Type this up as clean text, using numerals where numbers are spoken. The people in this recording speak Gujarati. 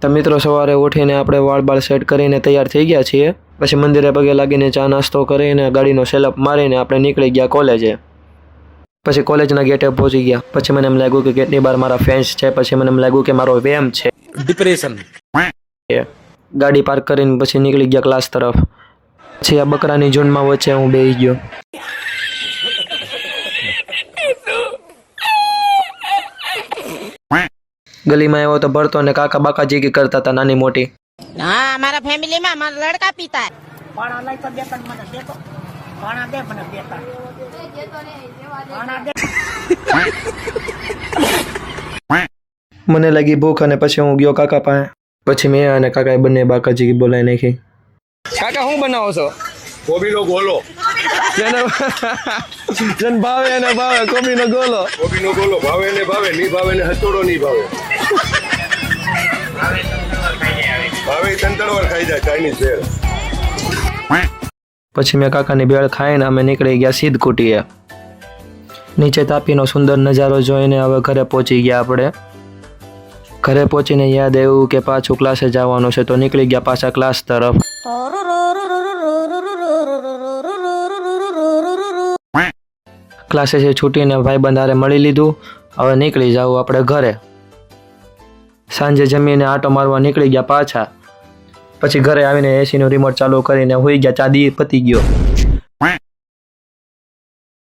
તો મિત્રો સવારે ઉઠીને આપણે વાળ બાળ સેટ કરીને તૈયાર થઈ ગયા છીએ। પછી મંદિરે પગે લાગીને ચા નાસ્તો કરીને ગાડીનો સેલઅપ મારીને આપણે નીકળી ગયા કોલેજે। પછી કોલેજના ગેટે પહોંચી ગયા। પછી મને એમ લાગ્યું કે ગેટની બહાર મારા ફેન્સ છે। પછી મને એમ લાગ્યું કે મારો વેમ છે, ડિપ્રેશન। ગાડી પાર્ક કરીને પછી નીકળી ગયા ક્લાસ તરફ। પછી આ બકરાની ઝુંડમાં વચ્ચે હું બેસી ગયો। ગલીમાં આવ્યો તો ભરતો ને કાકા બાકા જીગી કરતા હતા નાની મોટી। हाँ हमारा फैमिली में हमारा लड़का पीता है। पाणा लई तो देता મને દેતો પાણા દે મને દેતા પાણા દે। મને લાગી ભૂખ અને પછી હું ગયો કાકા પાસે। પછી મેં અને કાકાએ બંને બાકા જીગી બોલાવી નાખી। કાકા શું બનાવો છો? કોબીનો ગોલો। જન ભાવે અને ભાવે કોબીનો ગોલો। કોબીનો ગોલો ભાવે ને ભાવે, નહીં ભાવે ને હચોડો નહીં ભાવે। ભાવે તંતરવાર ખાઈ જાય ચાઇનીઝ ભેળ। પછી મેં કાકાની ભેળ ખાઈને અમે નીકળી ગયા સિદ્ધકુટીએ। નીચે તાપીનો સુંદર નજારો જોઈને હવે ઘરે પહોંચી ગયા આપણે। ઘરે પહોંચીને યાદ આવ્યું કે પાછું ક્લાસે જવાનું છે તો નીકળી ગયા પાછા ક્લાસ તરફ। ક્લાસે છૂટીને ભાઈબંધ હારે મળી લીધું। હવે નીકળી જાવ આપણે ઘરે। સાંજે જમીને આટો મારવા નીકળી ગયા પાછા। પછી ઘરે આવીને એસીનું રિમોટ ચાલુ કરીને હોઈ ગયા, ચાદી પતી ગયો।